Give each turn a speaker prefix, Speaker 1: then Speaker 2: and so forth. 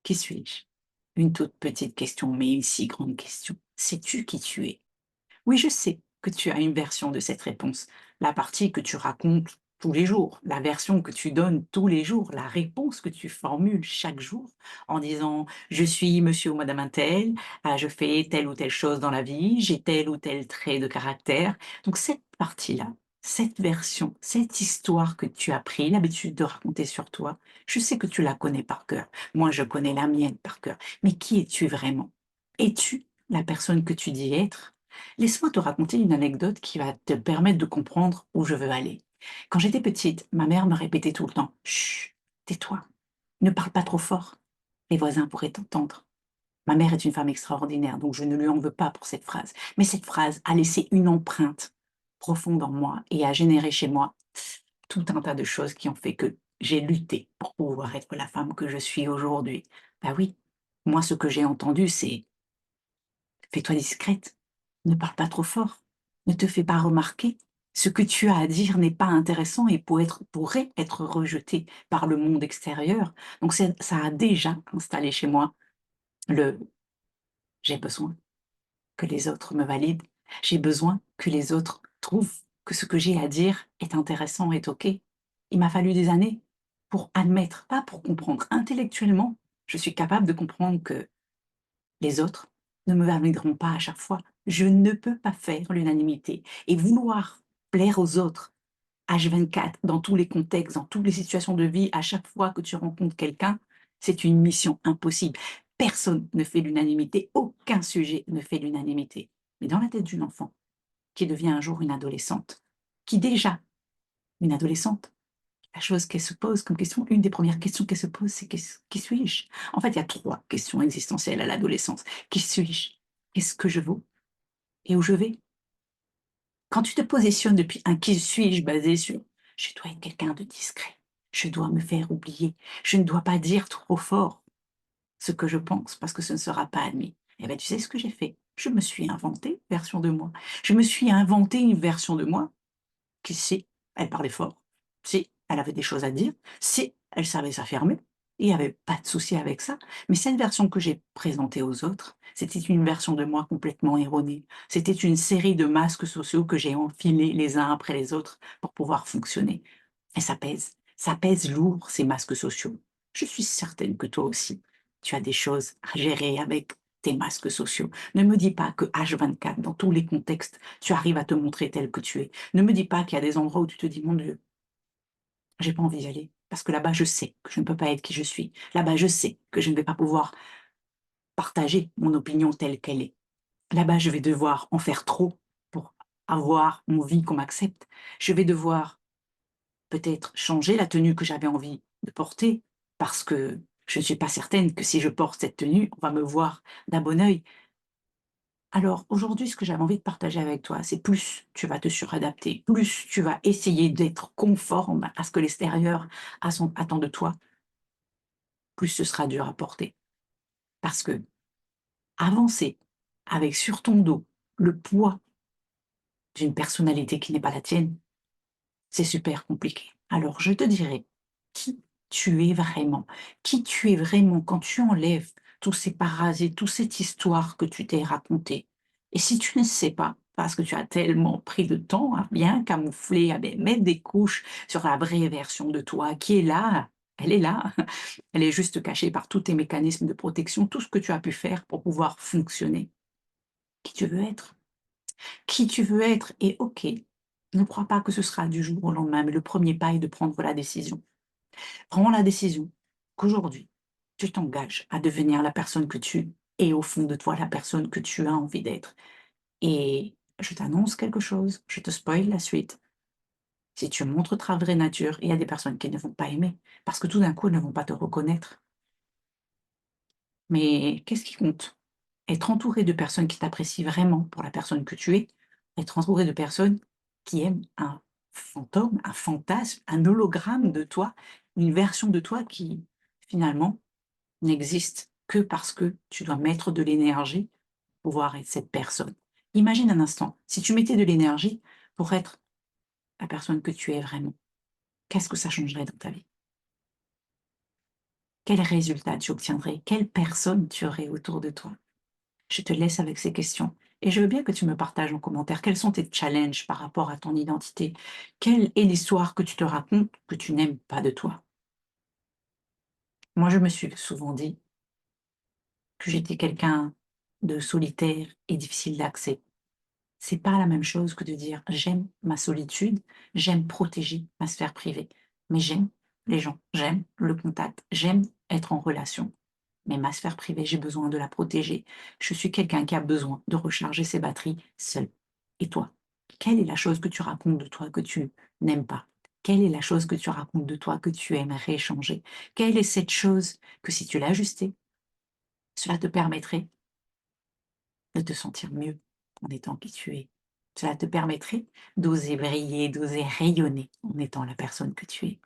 Speaker 1: Qui suis-je? Une toute petite question, mais une si grande question. Sais-tu qui tu es? Oui, je sais que tu as une version de cette réponse, la partie que tu racontes tous les jours, la version que tu donnes tous les jours, la réponse que tu formules chaque jour en disant: «Je suis monsieur ou madame untel, je fais telle ou telle chose dans la vie, j'ai tel ou tel trait de caractère». Donc cette partie-là, cette version, cette histoire que tu as pris l'habitude de raconter sur toi, je sais que tu la connais par cœur. Moi, je connais la mienne par cœur. Mais qui es-tu vraiment? Es-tu la personne que tu dis être? Laisse-moi te raconter une anecdote qui va te permettre de comprendre où je veux aller. Quand j'étais petite, ma mère me répétait tout le temps: «Chut, tais-toi, ne parle pas trop fort, les voisins pourraient t'entendre». Ma mère est une femme extraordinaire, donc je ne lui en veux pas pour cette phrase. Mais cette phrase a laissé une empreinte profonde en moi et a généré chez moi tout un tas de choses qui ont fait que j'ai lutté pour pouvoir être la femme que je suis aujourd'hui. Bah oui, moi ce que j'ai entendu c'est: «Fais-toi discrète, ne parle pas trop fort, ne te fais pas remarquer. Ce que tu as à dire n'est pas intéressant et pourrait être rejeté par le monde extérieur». Donc ça a déjà installé chez moi le: «J'ai besoin que les autres me valident, j'ai besoin que les autres trouvent que ce que j'ai à dire est intéressant, est OK». Il m'a fallu des années pour admettre, pas pour comprendre. Intellectuellement, je suis capable de comprendre que les autres ne me valideront pas à chaque fois. Je ne peux pas faire l'unanimité et vouloir plaire aux autres H24 dans tous les contextes, dans toutes les situations de vie, à chaque fois que tu rencontres quelqu'un, c'est une mission impossible. Personne ne fait l'unanimité, aucun sujet ne fait l'unanimité. Mais dans la tête d'une enfant qui devient un jour une adolescente, qui déjà, une adolescente, la chose qu'elle se pose comme question, une des premières questions qu'elle se pose, c'est: Qui suis-je? En fait, il y a trois questions existentielles à l'adolescence. Qui suis-je? Qu'est-ce que je vaux? Et où je vais? Quand tu te positionnes depuis un qui suis-je basé sur je dois être quelqu'un de discret, je dois me faire oublier, je ne dois pas dire trop fort ce que je pense parce que ce ne sera pas admis. Eh bien, tu sais ce que j'ai fait? Je me suis inventé une version de moi. Je me suis inventé une version de moi qui, si elle parlait fort, si elle avait des choses à dire, si elle savait s'affirmer, il n'y avait pas de souci avec ça. Mais cette version que j'ai présentée aux autres, c'était une version de moi complètement erronée. C'était une série de masques sociaux que j'ai enfilés les uns après les autres pour pouvoir fonctionner. Et ça pèse lourd ces masques sociaux. Je suis certaine que toi aussi, tu as des choses à gérer avec tes masques sociaux. Ne me dis pas que H24, dans tous les contextes, tu arrives à te montrer tel que tu es. Ne me dis pas qu'il y a des endroits où tu te dis: «Mon Dieu, j'ai pas envie d'y aller, parce que là-bas, je sais que je ne peux pas être qui je suis. Là-bas, je sais que je ne vais pas pouvoir partager mon opinion telle qu'elle est. Là-bas, je vais devoir en faire trop pour avoir envie qu'on m'accepte. Je vais devoir peut-être changer la tenue que j'avais envie de porter, parce que je ne suis pas certaine que si je porte cette tenue, on va me voir d'un bon œil». Alors aujourd'hui, ce que j'avais envie de partager avec toi, c'est plus tu vas te suradapter, plus tu vas essayer d'être conforme à ce que l'extérieur attend de toi, plus ce sera dur à porter. Parce que avancer avec sur ton dos le poids d'une personnalité qui n'est pas la tienne, c'est super compliqué. Alors je te dirais qui tu es vraiment, qui tu es vraiment quand tu enlèves tous ces parasites, toute cette histoire que tu t'es racontée. Et si tu ne sais pas, parce que tu as tellement pris de temps à bien camoufler, à bien mettre des couches sur la vraie version de toi qui est là, elle est là, elle est juste cachée par tous tes mécanismes de protection, tout ce que tu as pu faire pour pouvoir fonctionner. Qui tu veux être? Qui tu veux être et OK, ne crois pas que ce sera du jour au lendemain, mais le premier pas est de prendre la décision. Prends la décision qu'aujourd'hui, tu t'engages à devenir la personne que tu es au fond de toi, la personne que tu as envie d'être. Et je t'annonce quelque chose, je te spoil la suite. Si tu montres ta vraie nature, il y a des personnes qui ne vont pas aimer, parce que tout d'un coup, elles ne vont pas te reconnaître. Mais qu'est-ce qui compte? Être entouré de personnes qui t'apprécient vraiment pour la personne que tu es, être entouré de personnes qui aiment un fantôme, un fantasme, un hologramme de toi, une version de toi qui, finalement, n'existe que parce que tu dois mettre de l'énergie pour pouvoir être cette personne. Imagine un instant, si tu mettais de l'énergie pour être la personne que tu es vraiment, qu'est-ce que ça changerait dans ta vie? Quel résultat tu obtiendrais? Quelle personne tu aurais autour de toi? Je te laisse avec ces questions et je veux bien que tu me partages en commentaire quels sont tes challenges par rapport à ton identité. Quelle est l'histoire que tu te racontes que tu n'aimes pas de toi? Moi, je me suis souvent dit que j'étais quelqu'un de solitaire et difficile d'accès. C'est pas la même chose que de dire: «J'aime ma solitude, j'aime protéger ma sphère privée, mais j'aime les gens, j'aime le contact, j'aime être en relation. Mais ma sphère privée, j'ai besoin de la protéger. Je suis quelqu'un qui a besoin de recharger ses batteries seul. Et toi? Quelle est la chose que tu racontes de toi que tu n'aimes pas? Quelle est la chose que tu racontes de toi que tu aimerais changer? Quelle est cette chose que si tu l'ajustais, cela te permettrait de te sentir mieux en étant qui tu es? Cela te permettrait d'oser briller, d'oser rayonner en étant la personne que tu es.